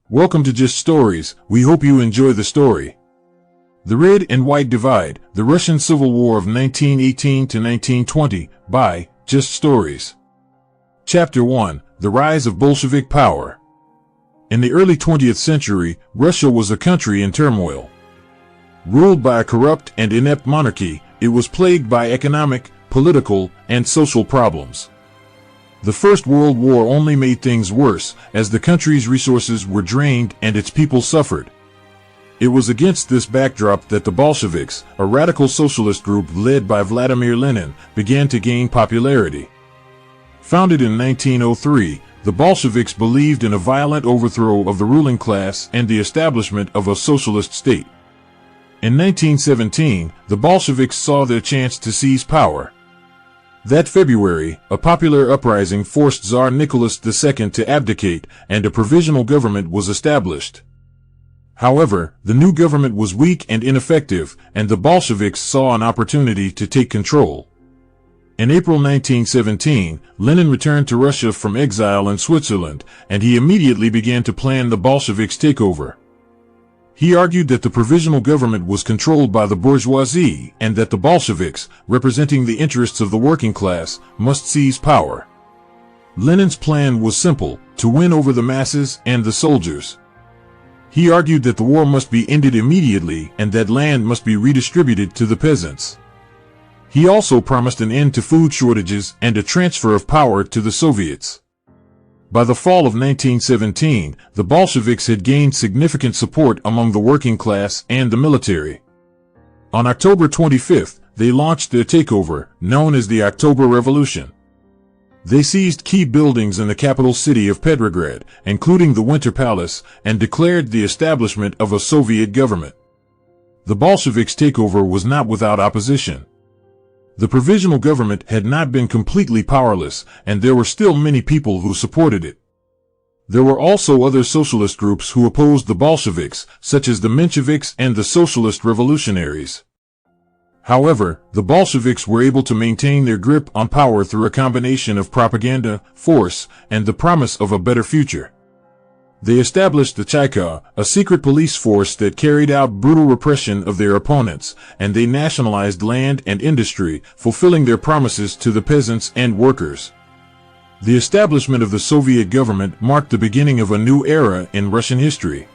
Welcome to Just Stories. We hope you enjoy the story. The Red and White Divide, the Russian Civil War of 1918 to 1920 by Just Stories. Chapter 1, The Rise of Bolshevik Power. In the early 20th century, Russia was a country in turmoil. Ruled by a corrupt and inept monarchy, it was plagued by economic, political, and social problems. The First World War only made things worse, as the country's resources were drained and its people suffered. It was against this backdrop that the Bolsheviks, a radical socialist group led by Vladimir Lenin, began to gain popularity. Founded in 1903, the Bolsheviks believed in a violent overthrow of the ruling class and the establishment of a socialist state. In 1917, the Bolsheviks saw their chance to seize power. That February, a popular uprising forced Tsar Nicholas II to abdicate, and a provisional government was established. However, the new government was weak and ineffective, and the Bolsheviks saw an opportunity to take control. In April 1917, Lenin returned to Russia from exile in Switzerland, and he immediately began to plan the Bolsheviks' takeover. He argued that the provisional government was controlled by the bourgeoisie and that the Bolsheviks, representing the interests of the working class, must seize power. Lenin's plan was simple: to win over the masses and the soldiers. He argued that the war must be ended immediately and that land must be redistributed to the peasants. He also promised an end to food shortages and a transfer of power to the Soviets. By the fall of 1917, the Bolsheviks had gained significant support among the working class and the military. On October 25th, they launched their takeover, known as the October Revolution. They seized key buildings in the capital city of Petrograd, including the Winter Palace, and declared the establishment of a Soviet government. The Bolsheviks' takeover was not without opposition. The provisional government had not been completely powerless, and there were still many people who supported it. There were also other socialist groups who opposed the Bolsheviks, such as the Mensheviks and the Socialist Revolutionaries. However, the Bolsheviks were able to maintain their grip on power through a combination of propaganda, force, and the promise of a better future. They established the Chayka, a secret police force that carried out brutal repression of their opponents, and they nationalized land and industry, fulfilling their promises to the peasants and workers. The establishment of the Soviet government marked the beginning of a new era in Russian history.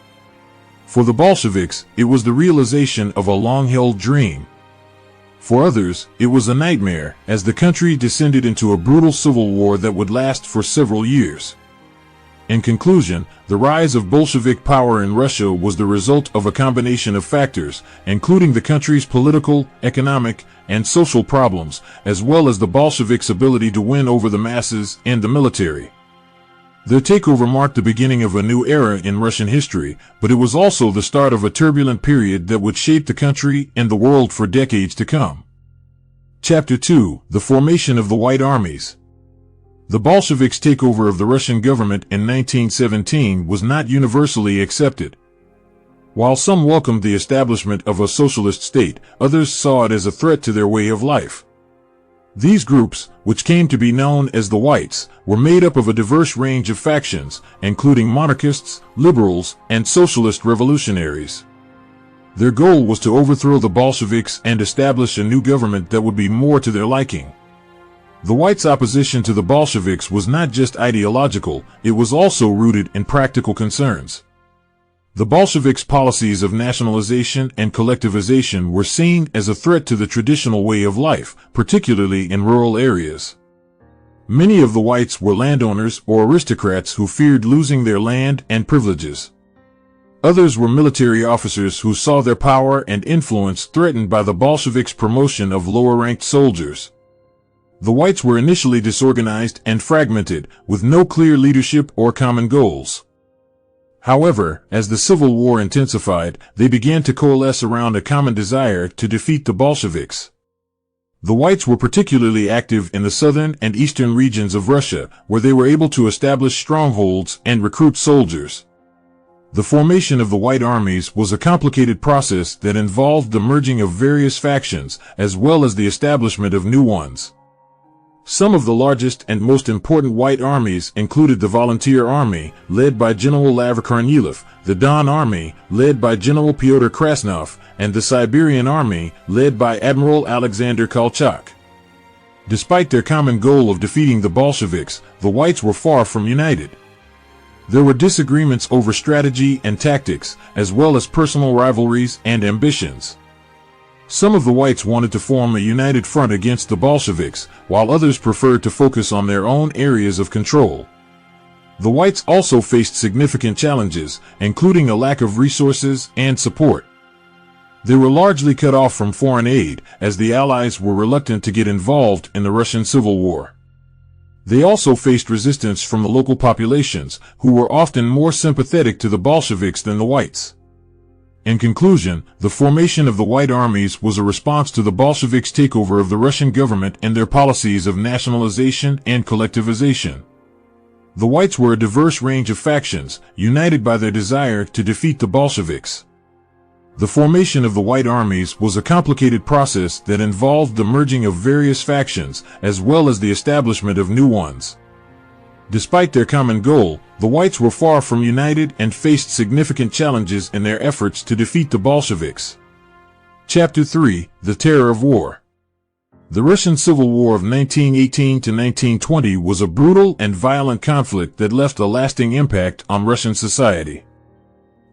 For the Bolsheviks, it was the realization of a long-held dream. For others, it was a nightmare, as the country descended into a brutal civil war that would last for several years. In conclusion, the rise of Bolshevik power in Russia was the result of a combination of factors, including the country's political, economic, and social problems, as well as the Bolsheviks' ability to win over the masses and the military. Their takeover marked the beginning of a new era in Russian history, but it was also the start of a turbulent period that would shape the country and the world for decades to come. Chapter 2, The Formation of the White Armies. The Bolsheviks' takeover of the Russian government in 1917 was not universally accepted. While some welcomed the establishment of a socialist state, others saw it as a threat to their way of life. These groups, which came to be known as the Whites, were made up of a diverse range of factions, including monarchists, liberals, and socialist revolutionaries. Their goal was to overthrow the Bolsheviks and establish a new government that would be more to their liking. The Whites' opposition to the Bolsheviks was not just ideological, it was also rooted in practical concerns. The Bolsheviks' policies of nationalization and collectivization were seen as a threat to the traditional way of life, particularly in rural areas. Many of the Whites were landowners or aristocrats who feared losing their land and privileges. Others were military officers who saw their power and influence threatened by the Bolsheviks' promotion of lower-ranked soldiers. The Whites were initially disorganized and fragmented, with no clear leadership or common goals. However, as the Civil War intensified, they began to coalesce around a common desire to defeat the Bolsheviks. The Whites were particularly active in the southern and eastern regions of Russia, where they were able to establish strongholds and recruit soldiers. The formation of the White Armies was a complicated process that involved the merging of various factions, as well as the establishment of new ones. Some of the largest and most important white armies included the Volunteer Army, led by General Laver Kornilov, the Don Army, led by General Pyotr Krasnov, and the Siberian Army, led by Admiral Alexander Kolchak. Despite their common goal of defeating the Bolsheviks, the whites were far from united. There were disagreements over strategy and tactics, as well as personal rivalries and ambitions. Some of the whites wanted to form a united front against the Bolsheviks, while others preferred to focus on their own areas of control. The whites also faced significant challenges, including a lack of resources and support. They were largely cut off from foreign aid, as the Allies were reluctant to get involved in the Russian Civil War. They also faced resistance from the local populations, who were often more sympathetic to the Bolsheviks than the whites. In conclusion, the formation of the White Armies was a response to the Bolsheviks' takeover of the Russian government and their policies of nationalization and collectivization. The whites were a diverse range of factions, united by their desire to defeat the Bolsheviks. The formation of the White Armies was a complicated process that involved the merging of various factions, as well as the establishment of new ones. Despite their common goal, the whites were far from united and faced significant challenges in their efforts to defeat the Bolsheviks. Chapter 3: The Terror of War. The Russian Civil War of 1918 to 1920 was a brutal and violent conflict that left a lasting impact on Russian society.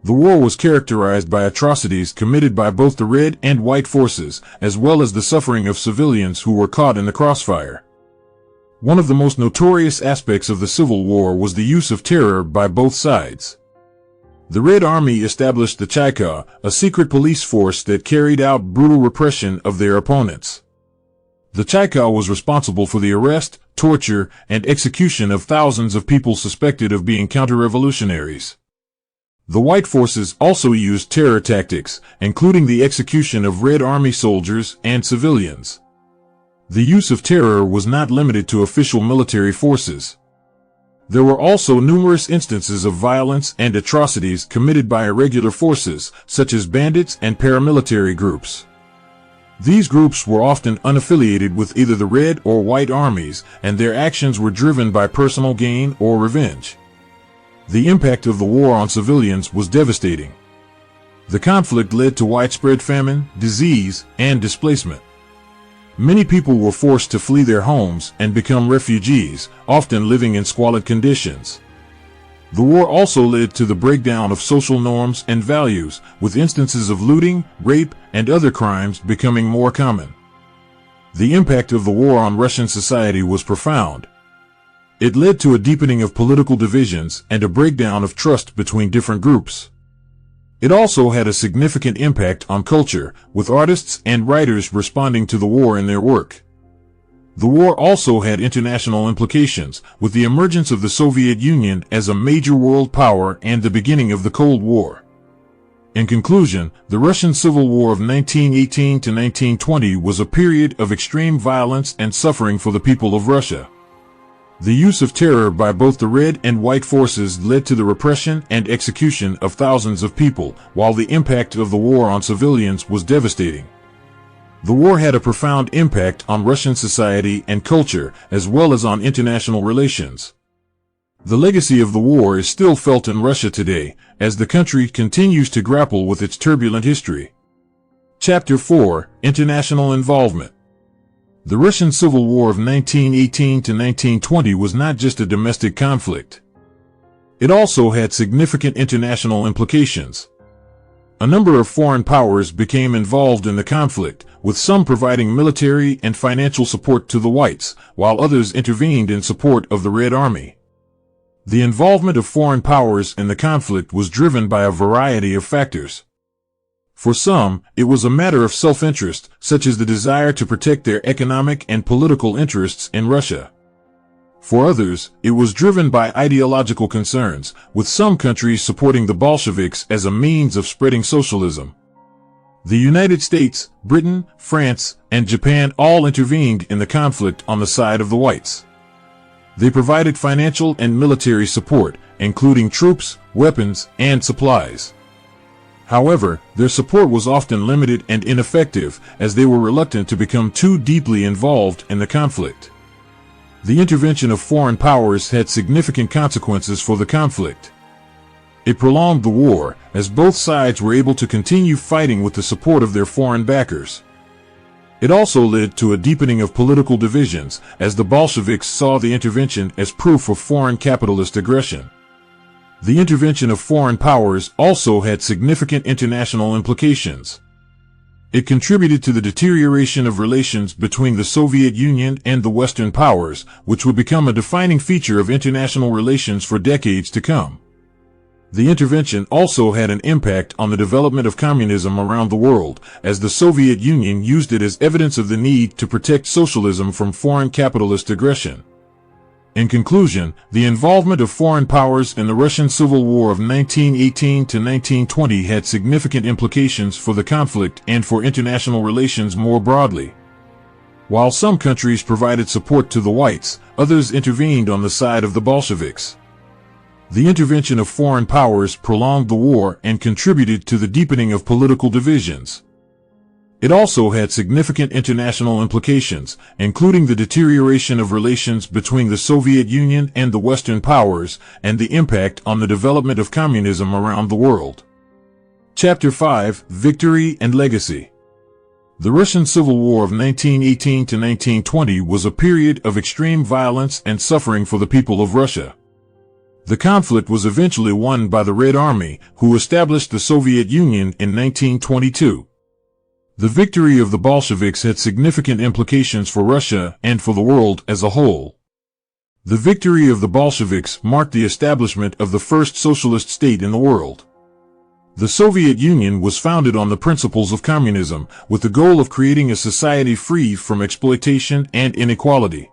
The war was characterized by atrocities committed by both the Red and White forces, as well as the suffering of civilians who were caught in the crossfire. One of the most notorious aspects of the Civil War was the use of terror by both sides. The Red Army established the Chaika, a secret police force that carried out brutal repression of their opponents. The Chaika was responsible for the arrest, torture, and execution of thousands of people suspected of being counter-revolutionaries. The White forces also used terror tactics, including the execution of Red Army soldiers and civilians. The use of terror was not limited to official military forces. There were also numerous instances of violence and atrocities committed by irregular forces, such as bandits and paramilitary groups. These groups were often unaffiliated with either the Red or White armies, and their actions were driven by personal gain or revenge. The impact of the war on civilians was devastating. The conflict led to widespread famine, disease, and displacement. Many people were forced to flee their homes and become refugees, often living in squalid conditions. The war also led to the breakdown of social norms and values, with instances of looting, rape, and other crimes becoming more common. The impact of the war on Russian society was profound. It led to a deepening of political divisions and a breakdown of trust between different groups. It also had a significant impact on culture, with artists and writers responding to the war in their work. The war also had international implications, with the emergence of the Soviet Union as a major world power and the beginning of the Cold War. In conclusion, the Russian Civil War of 1918 to 1920 was a period of extreme violence and suffering for the people of Russia. The use of terror by both the Red and White forces led to the repression and execution of thousands of people, while the impact of the war on civilians was devastating. The war had a profound impact on Russian society and culture, as well as on international relations. The legacy of the war is still felt in Russia today, as the country continues to grapple with its turbulent history. Chapter 4: International Involvement. The Russian Civil War of 1918 to 1920 was not just a domestic conflict. It also had significant international implications. A number of foreign powers became involved in the conflict, with some providing military and financial support to the whites, while others intervened in support of the Red Army. The involvement of foreign powers in the conflict was driven by a variety of factors. For some, it was a matter of self-interest, such as the desire to protect their economic and political interests in Russia. For others, it was driven by ideological concerns, with some countries supporting the Bolsheviks as a means of spreading socialism. The United States, Britain, France, and Japan all intervened in the conflict on the side of the whites. They provided financial and military support, including troops, weapons, and supplies. However, their support was often limited and ineffective, as they were reluctant to become too deeply involved in the conflict. The intervention of foreign powers had significant consequences for the conflict. It prolonged the war, as both sides were able to continue fighting with the support of their foreign backers. It also led to a deepening of political divisions, as the Bolsheviks saw the intervention as proof of foreign capitalist aggression. The intervention of foreign powers also had significant international implications. It contributed to the deterioration of relations between the Soviet Union and the Western powers, which would become a defining feature of international relations for decades to come. The intervention also had an impact on the development of communism around the world, as the Soviet Union used it as evidence of the need to protect socialism from foreign capitalist aggression. In conclusion, the involvement of foreign powers in the Russian Civil War of 1918 to 1920 had significant implications for the conflict and for international relations more broadly. While some countries provided support to the whites, others intervened on the side of the Bolsheviks. The intervention of foreign powers prolonged the war and contributed to the deepening of political divisions. It also had significant international implications, including the deterioration of relations between the Soviet Union and the Western powers, and the impact on the development of communism around the world. Chapter 5: Victory and Legacy. The Russian Civil War of 1918 to 1920 was a period of extreme violence and suffering for the people of Russia. The conflict was eventually won by the Red Army, who established the Soviet Union in 1922. The victory of the Bolsheviks had significant implications for Russia and for the world as a whole. The victory of the Bolsheviks marked the establishment of the first socialist state in the world. The Soviet Union was founded on the principles of communism, with the goal of creating a society free from exploitation and inequality.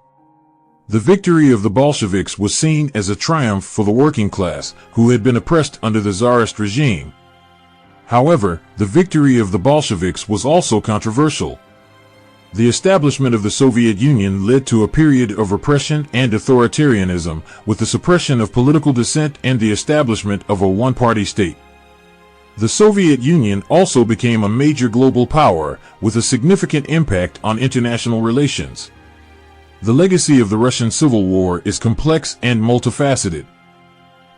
The victory of the Bolsheviks was seen as a triumph for the working class, who had been oppressed under the Tsarist regime. However, the victory of the Bolsheviks was also controversial. The establishment of the Soviet Union led to a period of repression and authoritarianism, with the suppression of political dissent and the establishment of a one-party state. The Soviet Union also became a major global power, with a significant impact on international relations. The legacy of the Russian Civil War is complex and multifaceted.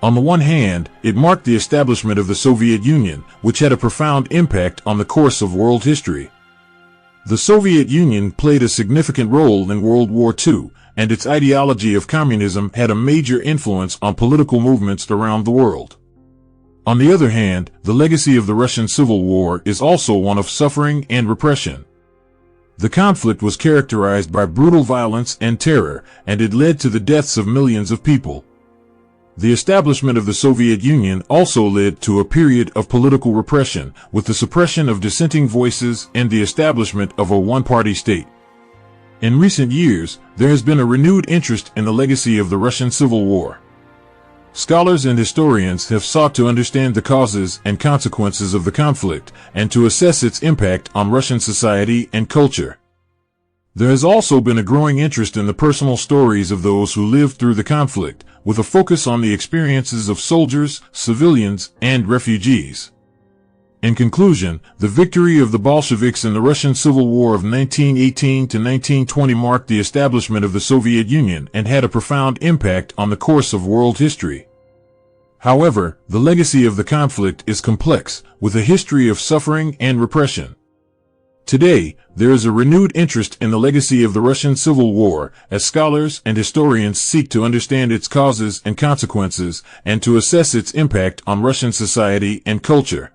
On the one hand, it marked the establishment of the Soviet Union, which had a profound impact on the course of world history. The Soviet Union played a significant role in World War II, and its ideology of communism had a major influence on political movements around the world. On the other hand, the legacy of the Russian Civil War is also one of suffering and repression. The conflict was characterized by brutal violence and terror, and it led to the deaths of millions of people. The establishment of the Soviet Union also led to a period of political repression, with the suppression of dissenting voices and the establishment of a one-party state. In recent years, there has been a renewed interest in the legacy of the Russian Civil War. Scholars and historians have sought to understand the causes and consequences of the conflict, and to assess its impact on Russian society and culture. There has also been a growing interest in the personal stories of those who lived through the conflict, with a focus on the experiences of soldiers, civilians, and refugees. In conclusion, the victory of the Bolsheviks in the Russian Civil War of 1918 to 1920 marked the establishment of the Soviet Union and had a profound impact on the course of world history. However, the legacy of the conflict is complex, with a history of suffering and repression. Today, there is a renewed interest in the legacy of the Russian Civil War, as scholars and historians seek to understand its causes and consequences, and to assess its impact on Russian society and culture.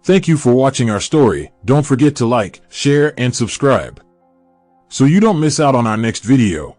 Thank you for watching our story. Don't forget to like, share, and subscribe, so you don't miss out on our next video.